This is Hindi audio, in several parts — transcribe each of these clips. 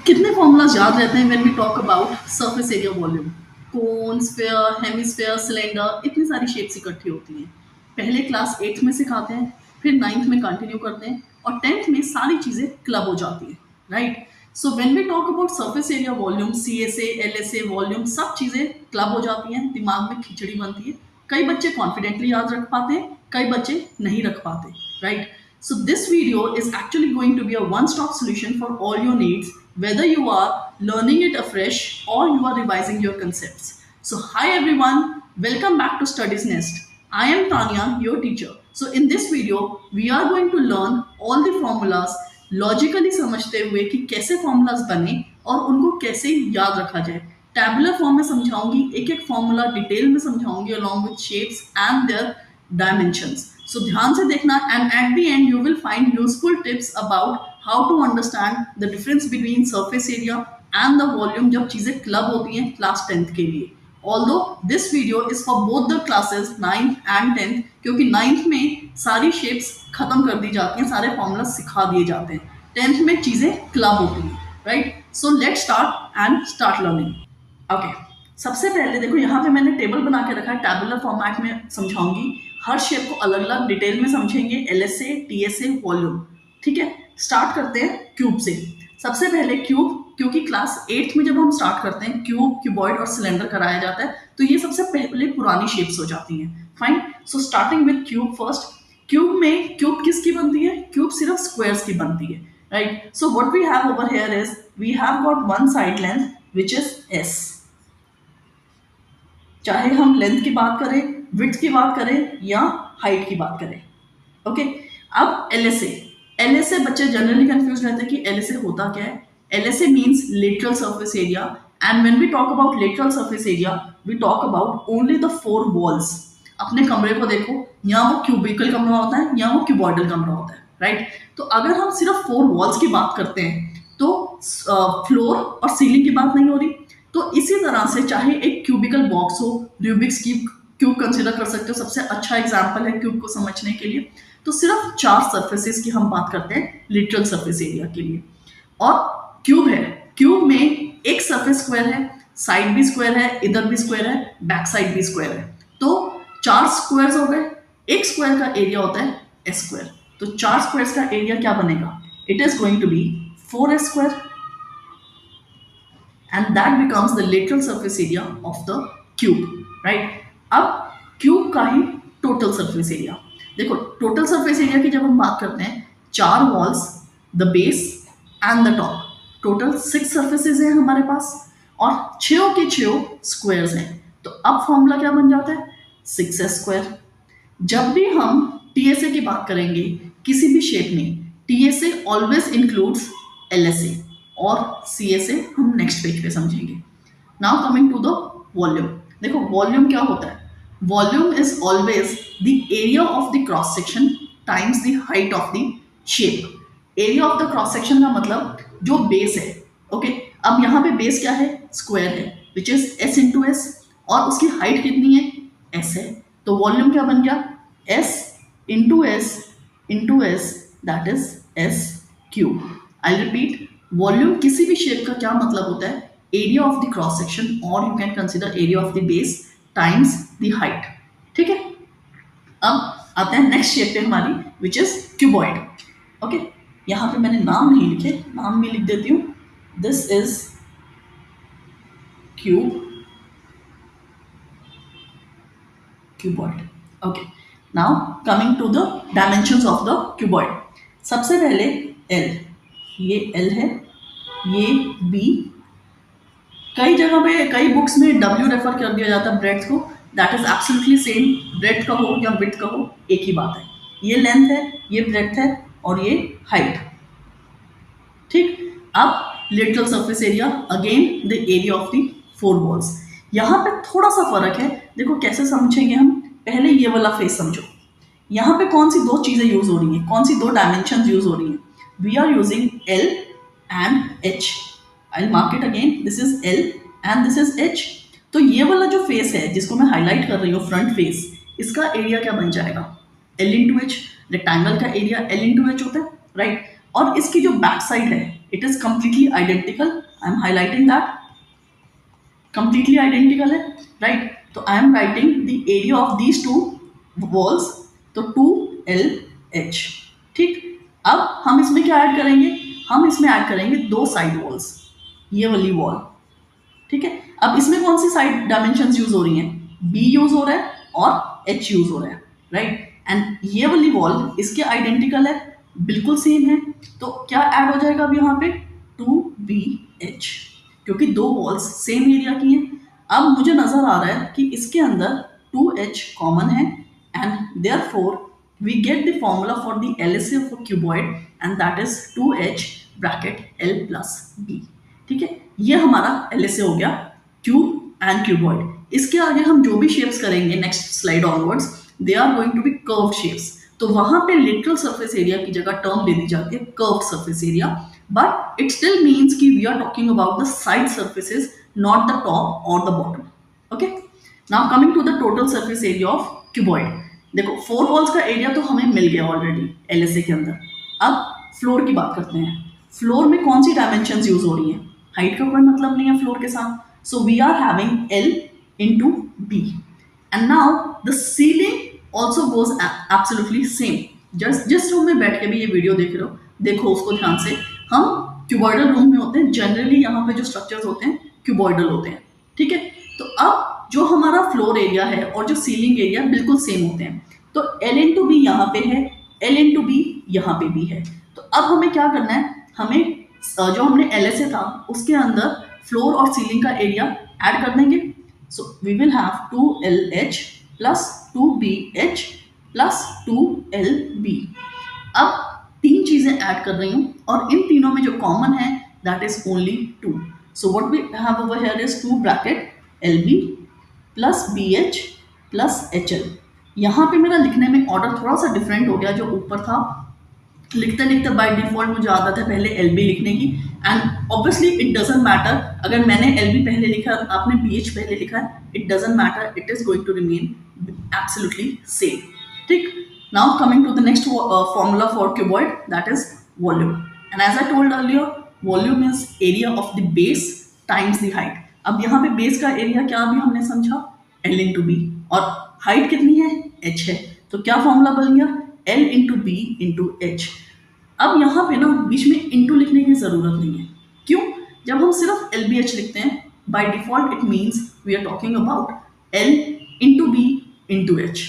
कितने फॉर्मूलाज याद रहते हैं when we talk about surface area volume? Cone, sphere, hemisphere, cylinder, इतनी सारी शेप्स इकट्ठी होती हैं। पहले क्लास 8th में सिखाते हैं, फिर 9th में कंटिन्यू करते हैं और 10th में सारी चीज़ें क्लब हो जाती हैं, right? So when we talk about surface area volume, CSA, LSA volume, सब चीज़ें क्लब हो जाती हैं, दिमाग में खिचड़ी बनती है। कई बच्चे कॉन्फिडेंटली याद रख पाते हैं, कई बच्चे नहीं रख पाते, right? So this video is actually going to be a one-stop solution for all your needs, whether you are learning it afresh or you are revising your concepts. So hi everyone, welcome back to Studies Nest. I am Tanya, your teacher. So in this video, we are going to learn all the formulas logically समझते हुए कि कैसे formulas बने और उनको कैसे याद रखा जाए. Tabular form में समझाऊंगी, एक एक formula डिटेल में समझाऊंगी along with shapes and their dimensions. So ध्यान से देखना and at the end you will find useful tips about how to understand the difference between surface area and the volume जब चीजें क्लब होती हैं क्लास 10th के लिए. Although this video is for both the classes 9th and 10th क्योंकि 9th में सारी shapes खत्म कर दी जाती हैं, सारे formulas सिखा दिए जाते हैं. 10th में चीजें क्लब होती हैं, right? So let's start learning. Okay. सबसे पहले देखो यहाँ पे मैंने टेबल बना के रखा है, टैबुलर फॉर्मेट में समझाऊंगी. हर शेप को अलग अलग डिटेल में समझेंगे, LSA, TSA, वॉल्यूम. ठीक है, स्टार्ट करते हैं क्यूब से. सबसे पहले क्यूब, क्योंकि क्लास 8th में जब हम स्टार्ट करते हैं क्यूब, क्यूबॉइड और सिलेंडर कराया जाता है, तो ये सबसे पहले पुरानी शेप्स हो जाती हैं. Fine. So starting with cube first. Cube में क्यूब किसकी बनती है? क्यूब सिर्फ स्क्वायर्स की बनती है, right? So what we have over here is we have got one side length which is S. चाहे हम लेंथ की बात करें, विड्थ की बात करें या हाइट की बात करें. ओके. अब LSA बच्चे जनरली कंफ्यूज रहते हैं कि LSA होता क्या है. LSA means lateral surface area and when we talk about lateral surface area we talk about only the 4 walls. अपने कमरे को देखो, यहाँ वो क्यूबिकल कमरा होता है, यहाँ वो क्यूबॉइडल कमरा होता है, राइट? तो अगर हम सिर्फ 4 वॉल्स की बात करते हैं तो फ्लोर और सीलिंग की बात नहीं हो रही. तो इसी तरह से चाहे एक क्यूबिकल बॉक्स हो, रूबिक्स क्यूब कंसिडर कर सकते हो, सबसे अच्छा एग्जांपल है क्यूब को समझने के लिए. तो सिर्फ 4 सरफेसेस की हम बात करते हैं लिटरल सरफेस एरिया के लिए. और क्यूब है, क्यूब में एक सरफेस स्क्वायर है, साइड भी स्क्वायर है, इधर भी स्क्वायर है, बैक साइड भी स्क्वायर है. तो 4 स्क्वायर्स हो गए. एक स्क्वायर का एरिया होता है S स्क्वायर. तो 4 स्क्वायर्स का एरिया क्या बनेगा? It is going to be 4S square. And that becomes the lateral surface area of the cube, right? अब क्यूब का ही टोटल सरफेस एरिया देखो. टोटल सरफेस एरिया की जब हम बात करते हैं, 4 walls, the base and the top, total 6 surfaces हैं हमारे पास और 6 के 6 स्क्वायर्स हैं. तो अब फॉर्मूला क्या बन जाता है? 6S square. जब भी हम TSA की बात करेंगे किसी भी शेप में, TSA ऑलवेज इंक्लूड्स LSA और CSA हम नेक्स्ट पेज पे समझेंगे. Now coming to the volume. देखो वॉल्यूम क्या होता है? Volume is always the area of the cross section times the height of the shape. Area of the cross section का मतलब जो बेस है. ओके. अब यहाँ पे बेस क्या है? स्क्वायर है, विच इज S इंटू S, और उसकी हाइट कितनी है? S है. तो वॉल्यूम क्या बन गया? S into S, that is S cube. I repeat, volume किसी भी शेप का क्या मतलब होता है? Area of the cross section, और you can consider area of the base times the height. ठीक है. अब आते हैं नेक्स्ट शेप पे हमारी, विच इज क्यूबॉइड. ओके. यहाँ पे मैंने नाम नहीं लिखे, नाम भी लिख देती हूँ. This is cuboid. Okay. Now coming to the dimensions of the cuboid. सबसे पहले L. ये L है, ये B. कई जगह पे, कई बुक्स में W रेफर कर दिया जाता है ब्रेड्थ को. That is absolutely same. Breadth का हो या विड्थ का हो, एक ही बात है. ये लेंथ है, ये ब्रेड्थ है और ये हाइट. ठीक. अब lateral surface area, again the area of the 4 walls. यहाँ पे थोड़ा सा फर्क है. देखो कैसे समझेंगे हम. पहले ये वाला फेस समझो. यहाँ पे कौन सी 2 चीजें यूज हो रही हैं, कौन सी 2 डायमेंशन यूज हो रही हैं? We are using L and H. I'll mark it again. This is L and this is H. तो ये वाला जो फेस है जिसको मैं हाईलाइट कर रही हूँ, फ्रंट फेस, इसका एरिया क्या बन जाएगा? L into H. रेक्टेंगल का एरिया L इंटू H होता है, राइट? और इसकी जो बैक साइड है, it is completely identical, I am highlighting that, completely identical है, राइट। तो I am writing the area of these two walls, तो 2LH, ठीक। अब हम इसमें क्या ऐड करेंगे, हम इसमें ऐड करेंगे दो साइड वॉल्स, ये वाली वॉल, ठीक है। अब इसमें कौन सी साइड डायमेंशंस यूज हो रही हैं, B यूज हो रहा है और H यूज हो रहा है, राइट। एंड ये वाली वॉल इसके आइडेंटिकल है, बिल्कुल सेम है, तो क्या ऐड हो जाएगा अब यहाँ पे 2BH, क्योंकि दो वॉल्स सेम एरिया की हैं। अब मुझे नजर आ रहा है कि इसके अंदर 2H कॉमन है, and therefore we get the formula for the LSA of a cuboid and that is 2H bracket L plus B, ठीक है। ये हमारा LSA हो गया क्यूब एंड क्यूबॉइड। इसके आगे हम जो भी शेप्स करेंगे next slide onwards, they are going to be curve shapes, तो वहां पे लिटरल सरफेस एरिया की जगह टर्म दे दी जाती है curve surface area, but it still means कि we are talking about the side surfaces, not the top और the bottom, okay. Now coming to the total surface area of cuboid, देखो 4 वॉल्स का एरिया तो हमें मिल गया ऑलरेडी LSA के अंदर। अब फ्लोर की बात करते हैं, फ्लोर में कौन सी डायमेंशंस यूज हो रही हैं, हाइट का कोई मतलब नहीं है फ्लोर के साथ, so we are having L into B, and now the ceiling also goes absolutely same. जिस रूम में बैठ के भी ये वीडियो देख रहे हो, देखो उसको ध्यान से, हम क्यूबॉइडल रूम में होते हैं जनरली, यहाँ पे जो स्ट्रक्चर्स होते हैं क्यूबॉइडल होते हैं, ठीक है। तो अब जो हमारा फ्लोर एरिया है और जो सीलिंग एरिया बिल्कुल सेम होते हैं, तो L into B यहाँ पे है, L into B यहाँ पे भी है। तो अब हमें क्या करना है, हमें जो हमने LSA था उसके अंदर फ्लोर और सीलिंग का एरिया ऐड कर देंगे, so we will have 2LH plus 2BH plus 2LB। अब 3 चीजें ऐड कर रही हूँ और इन तीनों में जो कॉमन है that is only 2, so what we have over here is 2 bracket LB plus BH plus HL। यहाँ पे मेरा लिखने में ऑर्डर थोड़ा सा डिफरेंट हो गया, जो ऊपर था लिखते लिखते बाय डिफॉल्ट मुझे आदत है पहले LB लिखने की, and obviously it doesn't matter अगर मैंने LB पहले लिखा आपने BH पहले लिखा है, it doesn't matter, it is going to remain absolutely same, ठीक। Now coming to the next formula for cuboid, that is volume, and as I told earlier, volume is area of the base times the height. अब यहाँ पे बेस का एरिया क्या अभी हमने समझा, L into B, और हाइट कितनी है, H है, तो क्या फॉर्मूला बन गया, L into B into H। अब यहाँ पे ना बीच में इंटू लिखने की जरूरत नहीं है, क्यों, जब हम सिर्फ LBH लिखते हैं by default it means we are talking about L into B into H।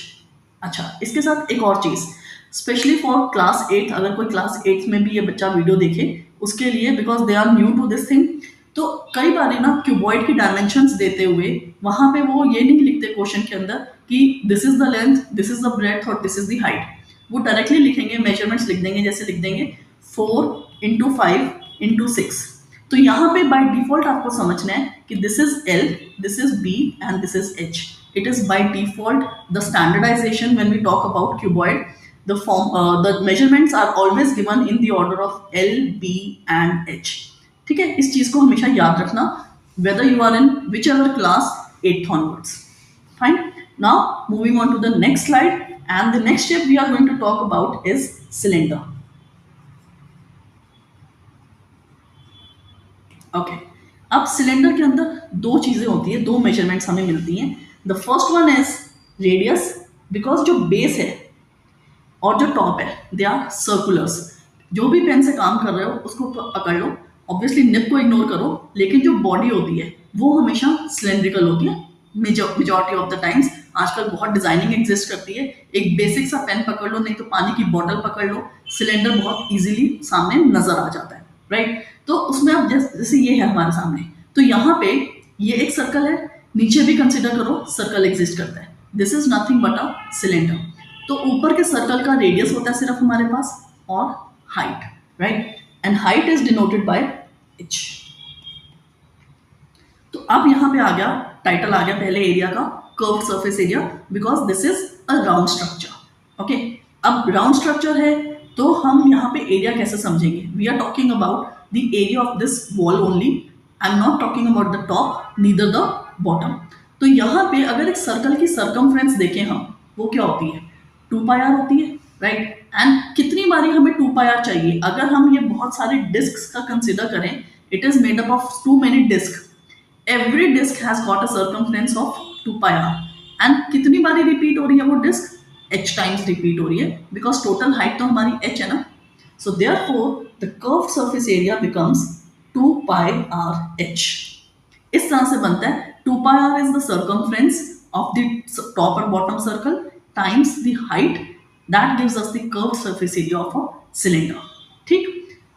अच्छा, इसके साथ एक और चीज, स्पेशली फॉर क्लास 8, अगर कोई क्लास 8 में भी ये बच्चा वीडियो देखे उसके लिए, because they are new to this thing, तो कई बार ना क्यूबॉइड की डायमेंशंस देते हुए वहां पे वो ये नहीं लिखते क्वेश्चन के अंदर कि this is the length, this is the breadth और दिस इज द हाइट, वो डायरेक्टली लिखेंगे, मेजरमेंट्स लिख देंगे, जैसे लिख देंगे 4 into 5 into 6। तो यहाँ पे बाय डिफॉल्ट आपको समझना है कि this is L, this is B and this is H। It is by default the standardisation when we talk about cuboid, the measurements are always given in the order of L, B and H, ठीक है। इस चीज को हमेशा याद रखना, whether you are in whichever class 8th onwards, fine। Now moving on to the next slide, and the next shape we are going to talk about is cylinder, okay। अब सिलेंडर के अंदर दो चीजें होती है, दो मेजरमेंट्स हमें मिलती हैं। The first one is radius, because जो बेस है और जो टॉप है दे आर सर्कुलर्स। जो भी पेन से काम कर रहे हो उसको पकड़ लो, ऑब्वियसली निप को इग्नोर करो, लेकिन जो बॉडी होती है वो हमेशा सिलेंड्रिकल होती है मेजॉरिटी ऑफ द टाइम्स। आजकल बहुत डिजाइनिंग एग्जिस्ट करती है, एक बेसिक सा पेन पकड़ लो, नहीं तो पानी की बोतल पकड़ लो, सिलेंडर बहुत इजीली सामने नजर आ जाता है, राइट। तो उसमें अब जैसे ये है हमारे सामने, तो यहाँ पे ये एक सर्कल है, नीचे भी कंसिडर करो सर्कल एग्जिस्ट करता है, this is nothing but a cylinder. तो ऊपर के सर्कल का रेडियस होता है सिर्फ हमारे पास, और height, right, and height is denoted by H। तो अब यहाँ पे आ गया टाइटल, आ गया पहले एरिया का, curved surface area, because this is a round structure, okay. अब राउंड स्ट्रक्चर है तो हम यहाँ पे एरिया कैसे समझेंगे, we are talking about the area of this wall only, I am not talking about the top neither the bottom. तो यहाँ पे अगर एक सर्कल की सर्कमफ्रेंस देखें हम, वो क्या होती है, 2πr होती है, राइट। एंड कितनी बारी हमें 2πr चाहिए, अगर हम ये बहुत सारे डिस्क का कंसिडर करें, it is made up of too many disc. Every disc has got a circumference of 2πr. And कितनी बारी रिपीट हो रही है वो डिस्क? h टाइम्स रिपीट हो रही है, बिकॉज टोटल हाइट तो हमारी h है ना. So therefore the curved surface area becomes 2πrh. इस तरह से बनता है 2πr is the circumference of the top और bottom circle times the height, that gives us the curved surface area of a cylinder. ठीक.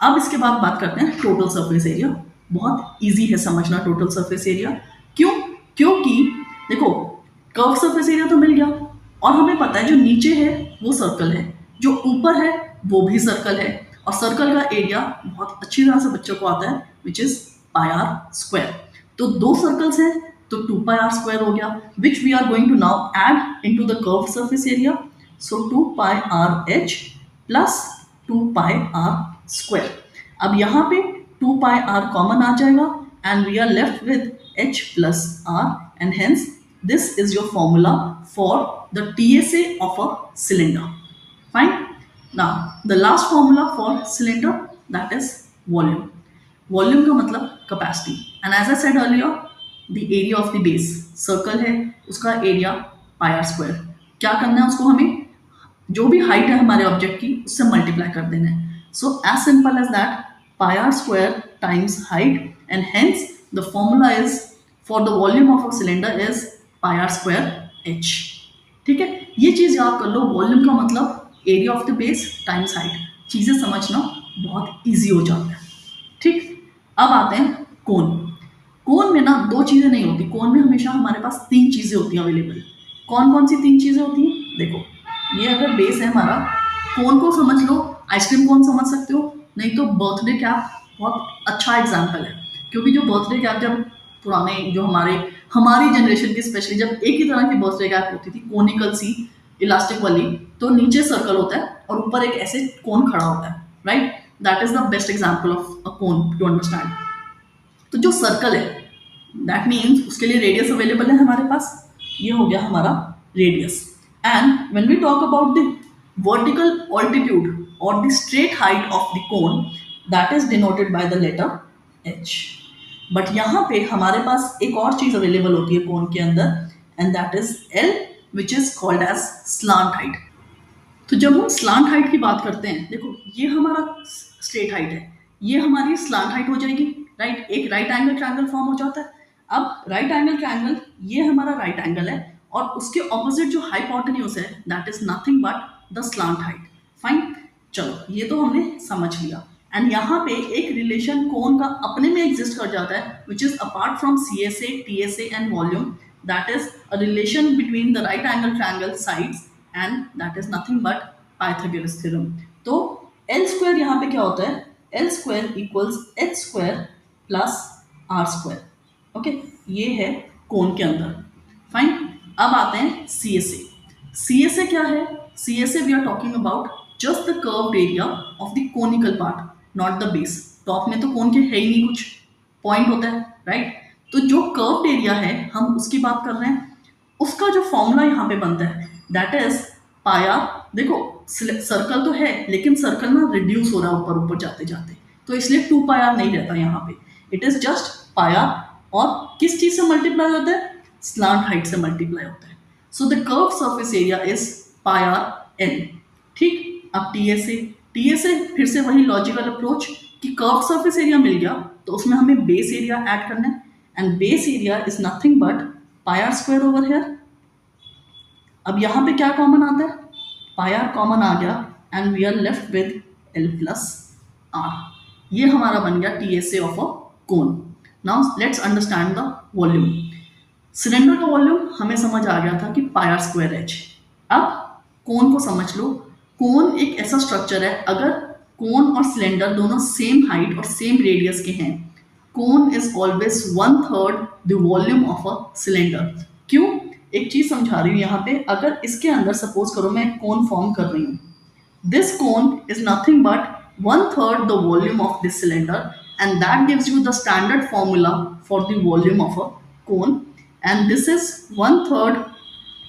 अब इसके बाद बात करते हैं टोटल सरफेस एरिया. बहुत इजी है समझना टोटल सरफेस एरिया. क्यों? क्योंकि देखो कर्व सरफेस एरिया तो मिल गया और हमें पता है जो नीचे है वो सर्कल है, जो ऊपर है वो भी सर्कल है, और सर्कल का एरिया बहुत अच्छी तरह से बच्चों को आता है विच इज πr². तो दो सर्कल्स हैं तो 2πr² हो गया, which we are going to now add into the curve surface area. So 2πrh plus 2πr². अब यहाँ पे 2πr कॉमन आ जाएगा and we are left with h plus r, and hence this is your formula for the TSA of a cylinder. Fine. Now the last formula for cylinder, that is volume. Volume का मतलब capacity, and as I said earlier the area of the base, circle है उसका area πr². क्या करना है उसको, हमें जो भी हाइट है हमारे ऑब्जेक्ट की उससे मल्टीप्लाई कर देना है. So as simple as that πr² times height, and hence the formula is for the volume of a cylinder is πr²h. ठीक है, ये चीज याद कर लो. वॉल्यूम का मतलब area of the base times height. चीजें समझना बहुत इजी हो जाता है. ठीक. अब आते हैं कोन. कोन में ना दो चीजें नहीं होती, कोन में हमेशा हमारे पास तीन चीजें होती हैं अवेलेबल. कौन कौन सी तीन चीजें होती हैं? देखो, ये अगर बेस है हमारा, कोन को समझ लो, आइसक्रीम कोन समझ सकते हो, नहीं तो बर्थडे कैप बहुत अच्छा एग्जाम्पल है. क्योंकि जो बर्थडे कैप जब पुराने जो हमारी जनरेशन की स्पेशली जब एक ही तरह की बर्थडे कैप होती थी, कोनिकल सी इलास्टिक वाली, तो नीचे सर्कल होता है और ऊपर एक ऐसे कोन खड़ा होता है. Right. That is the best example of a cone to understand. तो जो सर्कल है दैट मीन्स उसके लिए रेडियस अवेलेबल है हमारे पास. ये हो गया हमारा radius. And when we talk about the vertical altitude or the straight height of the cone, that is denoted by the letter h. But यहाँ पे हमारे पास एक और चीज अवेलेबल होती है कोन के अंदर, and that is L, which is called as slant height. तो जब हम slant height की बात करते हैं, देखो ये हमारा straight height है, ये हमारी slant height हो जाएगी. राइट. एक राइट एंगल ट्रायंगल फॉर्म हो जाता है. अब राइट एंगल ट्रायंगल, ये हमारा राइट एंगल है और उसके ऑपोजिट जो हाइपोटेन्यूज है that is nothing but the slant height. Fine. चलो ये तो हमने समझ लिया. एंड यहाँ पे एक रिलेशन कोन का अपने में एग्जिस्ट कर जाता है which is apart from CSA, TSA and volume, that is a relation between the right angle triangle sides, and that is nothing but Pythagoras theorem. तो L² यहाँ पे क्या होता है? L² equals h² plus r². Okay, ये है कोन के अंदर. फाइन. अब आते हैं CSA. CSA क्या है? CSA we are talking about just the curved area of the conical part, not the base. Top में तो कोन के है ही नहीं, कुछ पॉइंट होता है. राइट. तो जो कर्व्ड एरिया है हम उसकी बात कर रहे हैं. उसका जो फॉर्मूला यहाँ पे बनता है दैट इज πr. देखो सर्कल तो है लेकिन सर्कल ना रिड्यूस हो रहा है ऊपर ऊपर जाते जाते, तो इसलिए 2πr नहीं रहता यहाँ पे. It is just πr. और किस चीज से मल्टीप्लाई होता है? स्लांट हाइट से मल्टीप्लाई होता है. So the curve surface area is πrn. ठीक. अब TSA फिर से वही लॉजिकल अप्रोच कि कर्व सरफेस एरिया मिल गया तो उसमें हमें बेस एरिया ऐड करना है, and base area is nothing but πr² over here. अब यहाँ पे क्या कॉमन आता है? πr कॉमन आ गया and we are left with L plus r. ये हमारा बन गया TSA of a cone. Now let's understand the volume. Cylinder का वॉल्यूम हमें समझ आ गया था कि πr²h. अब कोन को समझ लो. कोन एक ऐसा स्ट्रक्चर है, अगर कोन और सिलेंडर दोनों सेम हाइट और सेम रेडियस के हैं, cone is always 1/3 the volume of a cylinder. क्यों? एक चीज समझा रही हूँ यहाँ पे. अगर इसके अंदर सपोज करो मैं कोन फॉर्म कर रही हूँ, this cone is nothing but 1/3 the volume of this cylinder, and that gives you the standard formula for the volume of a cone, and this is 1/3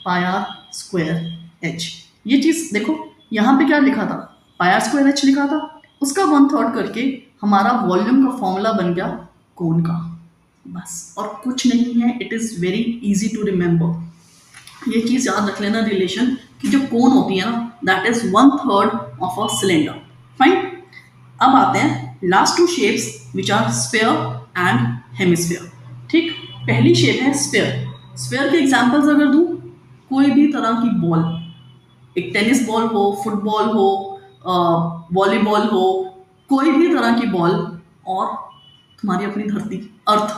πr²h. ये चीज देखो यहाँ पे क्या लिखा था? πr²h लिखा था. उसका 1/3 करके हमारा वॉल्यूम का फॉर्मूला बन गया कोन का, बस और कुछ नहीं है। It is very easy to remember. ये चीज़ याद रख लेना रिलेशन कि जो कोन होती है ना, that is 1/3 of a cylinder. Fine. अब आते हैं last two shapes which are sphere and hemisphere. ठीक, पहली शेप है स्फेयर। स्फेयर के एग्जांपल्स अगर दूं, कोई भी तरह की बॉल, एक टेनिस बॉल हो, फुटबॉल हो, वॉलीबॉल हो, कोई भी तरह की बॉल, और तुम्हारी अपनी धरती earth,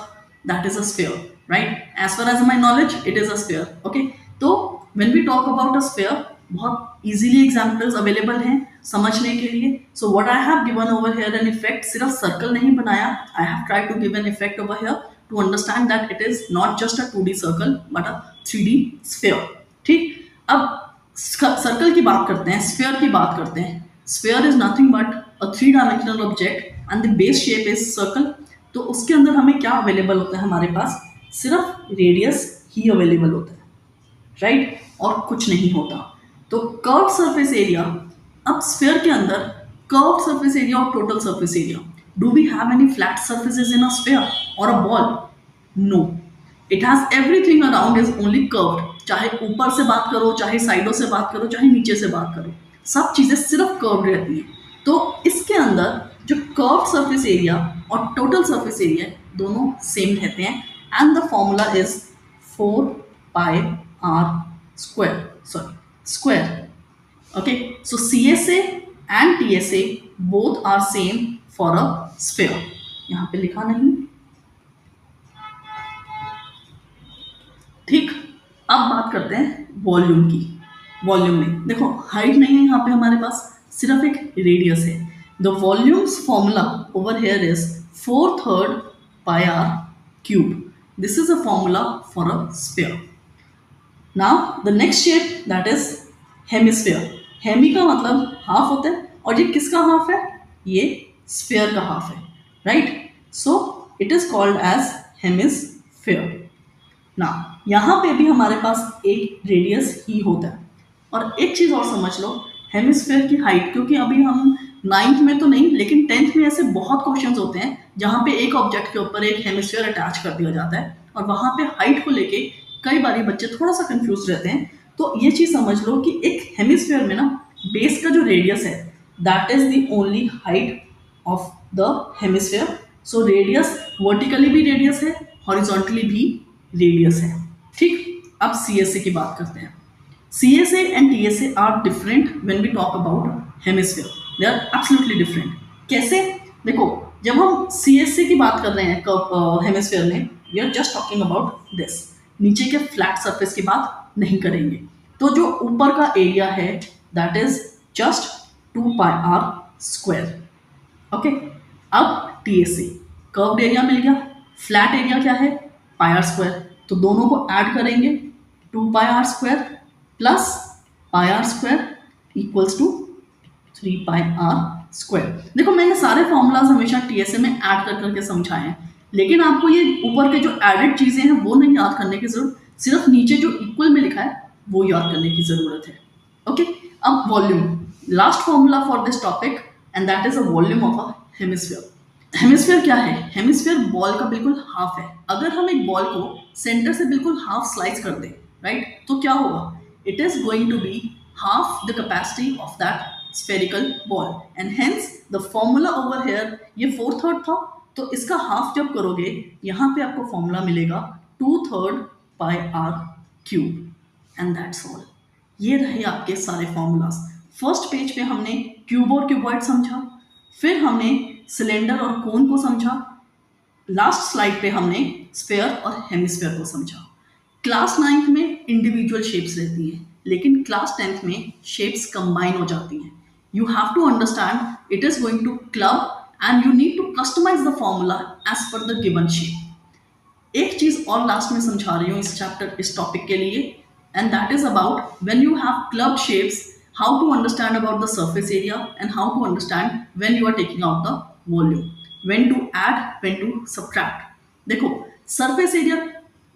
that is a sphere, right? As far as my knowledge it is a sphere. Okay, तो when we talk about a sphere, बहुत इजीली एग्जांपल्स अवेलेबल हैं समझने के लिए। So what I have given over here an effect, सिर्फ सर्कल नहीं बनाया, I have try to give an effect over here to understand that it is not just a 2D circle but a 3D sphere. ठीक, अब सर्कल की बात करते हैं, स्फेयर की बात करते हैं। Sphere is nothing but a 3 dimensional object and the base shape is circle. तो उसके अंदर हमें क्या अवेलेबल होता है, हमारे पास सिर्फ रेडियस ही अवेलेबल होता है, राइट? और कुछ नहीं होता। तो कर्व सरफेस एरिया, अब स्फेयर के अंदर कर्व सरफेस एरिया और total surface area, do we have any flat surfaces in a sphere और a ball? No, it has everything around is only curved. चाहे ऊपर से बात करो, चाहे साइडों से बात करो, चाहे नीचे से बात करो, सब चीजें सिर्फ कर्व रहती हैं। तो इसके अंदर जो कर्व सरफेस एरिया और टोटल सरफेस एरिया दोनों सेम रहते हैं and the formula is 4πr square, sorry, square. Okay, so CSA and TSA both are same for a sphere. यहां पे लिखा नहीं। ठीक, अब बात करते हैं वॉल्यूम की। वॉल्यूम में देखो, हाइट नहीं है यहाँ पे हमारे पास, सिर्फ एक रेडियस है। The volumes formula over here is 4/3 πr cube. This is a formula for a sphere. Now the next shape, that is hemisphere. Hemi का मतलब हाफ होता है, और ये किसका हाफ है? ये स्फेयर का हाफ है, right? So it is called as hemisphere. ना, यहाँ पे भी हमारे पास एक रेडियस ही होता है। और एक चीज़ और समझ लो, हेमिस्फेयर की हाइट, क्योंकि अभी हम 9th में तो नहीं लेकिन 10th में ऐसे बहुत क्वेश्चंस होते हैं जहाँ पे एक ऑब्जेक्ट के ऊपर एक हेमिस्फेयर अटैच कर दिया जाता है, और वहाँ पे हाइट को लेके कई बार बच्चे थोड़ा सा कंफ्यूज रहते हैं। तो ये चीज़ समझ लो कि एक हेमिस्फेयर में ना, बेस का जो रेडियस है, that is the only height of the hemisphere. So radius, vertically भी रेडियस है, हॉरिजॉन्टली भी रेडियस है। ठीक, अब CSA की बात करते हैं। CSA and TSA are different when we talk about hemisphere. They are absolutely different. कैसे? देखो, जब हम CSA की बात कर रहे हैं हेमिस्फेयर में, we are just talking about this. नीचे के फ्लैट सरफेस की बात नहीं करेंगे। तो जो ऊपर का एरिया है, that is just 2πr square. Okay, अब TSA, कर्व्ड एरिया मिल गया, फ्लैट एरिया क्या है? Pi square. तो दोनों को ऐड करेंगे, 2πr² plus πr² equals to 3πr²। देखो, मैंने सारे फॉर्मूलाज हमेशा TSA में ऐड कर करके समझाए हैं, लेकिन आपको ये ऊपर के जो एडेड चीजें हैं वो नहीं याद करने की जरूरत, सिर्फ नीचे जो इक्वल में लिखा है वो याद करने की जरूरत है। ओके, अब volume, last formula for this topic, and that is a volume of a hemisphere. Hemisphere क्या है? हेमिस्फीयर बॉल का बिल्कुल हाफ है। अगर हम एक बॉल को सेंटर से बिल्कुल हाफ स्लाइस कर दें, राइट, तो क्या होगा? It is going to be half the capacity of that spherical ball, and hence the formula over here, ये 4/3 था, तो इसका हाफ जब करोगे यहाँ पे आपको फॉर्मूला मिलेगा 2/3 πr³ एंड दैट्स ऑल। ये रहे आपके सारे फॉर्मूलाज। फर्स्ट पेज पे हमने क्यूब और क्यूबॉइड समझा, फिर हमने सिलेंडर और कोन को समझा, लास्ट स्लाइड पे हमने स्फेयर और हेमिस्फेयर को समझा। क्लास 9th में इंडिविजुअल शेप्स रहती हैं, लेकिन क्लास 10th में शेप्स कंबाइन हो जाती हैं। You have to understand it is going to club and you need to customise the formula as per the given shape. एक चीज और लास्ट में समझा रही हूँ इस चैप्टर, इस टॉपिक के लिए, and that is about when you have club shapes, how to understand about the surface area and how to understand when you are taking out the volume, when to add, when to subtract. देखो, surface area,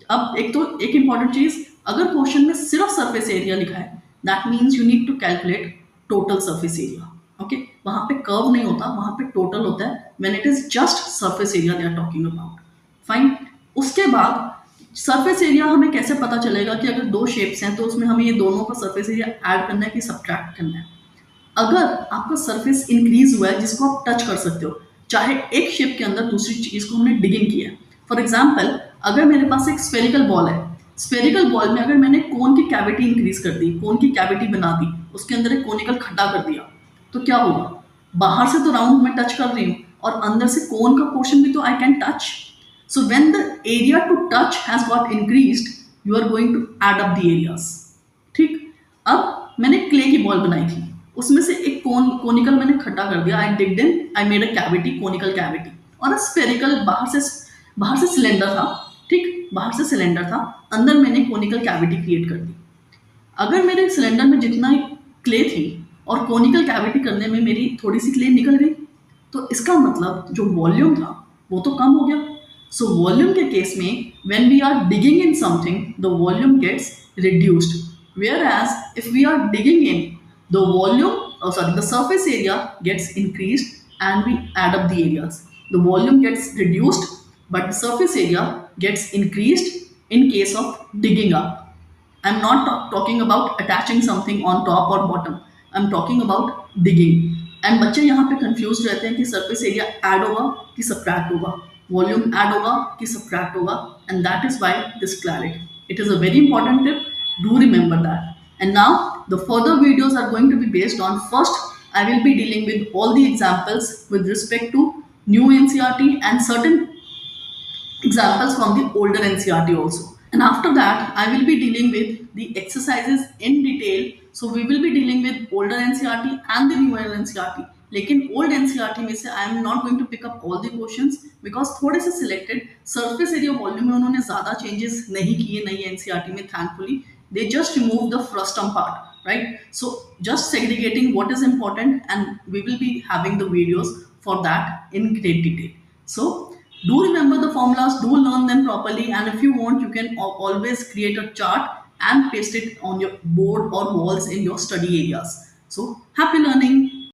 अब एक important चीज, अगर क्वेश्चन में सिर्फ surface area लिखा है, that means you need to calculate total surface area. Okay, वहां पे कर्व नहीं होता, वहां पे टोटल होता है when it is just surface area they are talking about. Fine. उसके बाद सरफेस एरिया हमें कैसे पता चलेगा कि अगर दो शेप्स हैं तो उसमें हमें ये दोनों का सरफेस एरिया ऐड करना है कि सब्ट्रैक्ट करना है। अगर आपका सरफेस इंक्रीज हुआ है जिसको आप टच कर सकते हो, चाहे एक शेप के अंदर दूसरी चीज को हमने डिगिंग किया है। फॉर एग्जाम्पल, अगर मेरे पास एक स्फेरिकल बॉल है, स्फेरिकल बॉल में अगर मैंने कोन की कैविटी इंक्रीज कर दी, कोन की कैविटी बना दी, उसके अंदर एक कोनिकल खड्डा कर दिया, तो क्या होगा? बाहर से तो राउंड में टच कर रही हूँ और अंदर से कोन का पोर्शन भी तो I can touch. So when the area to touch has got increased, you are going to add up the areas. ठीक। अब मैंने क्ले की बॉल बनाई थी, उसमें से एक कोनिकल मैंने खड्डा कर दिया, I digged in, I made a cavity, conical cavity, और अ स्फेरिकल, बाहर से सिलेंडर था। ठीक, बाहर से सिलेंडर था, अंदर मैंने कोनिकल कैविटी क्रिएट कर दी। अगर मेरे सिलेंडर में जितना क्ले थी और कोनिकल कैविटी करने में मेरी थोड़ी सी क्ले निकल गई, तो इसका मतलब जो वॉल्यूम था वो तो कम हो गया। सो वॉल्यूम के केस में when we are digging in something the volume gets reduced, whereas if we are digging in, the volume, oh sorry, the surface area gets increased and we add up the areas. The volume gets reduced but the surface area gets increased in case of digging up. I'm not talking about attaching something on top or bottom. I'm talking about digging. And बच्चे यहाँ पे कंफ्यूज रहते हैं कि सरफेस एरिया ऐड होगा कि सब्ट्रैक्ट होगा, वॉल्यूम ऐड होगा कि सब्ट्रैक्ट होगा, and that is why this clarity. It is a very important tip, do remember that. And now the further videos are going to be based on, first I will be dealing with all the examples with respect to new NCRT and certain examples from the older NCRT also. And after that, I will be dealing with the exercises in detail. So we will be dealing with older NCRT and the newer NCRT. लेकिन ओल्ड एनसीईआरटी में से I am not going to pick up all the questions because थोड़े से सिलेक्टेड सरफेस एरिया वॉल्यूम में उन्होंने ज्यादा चेंजेस नहीं किए नई एनसीईआरटी में, thankfully they just remove the frustum part, right? So just segregating what is important, and we will be having the videos for that in great detail. So do remember the formulas, do learn them properly, and if you want you can always create a chart and paste it on your board or walls in your study areas. So happy learning.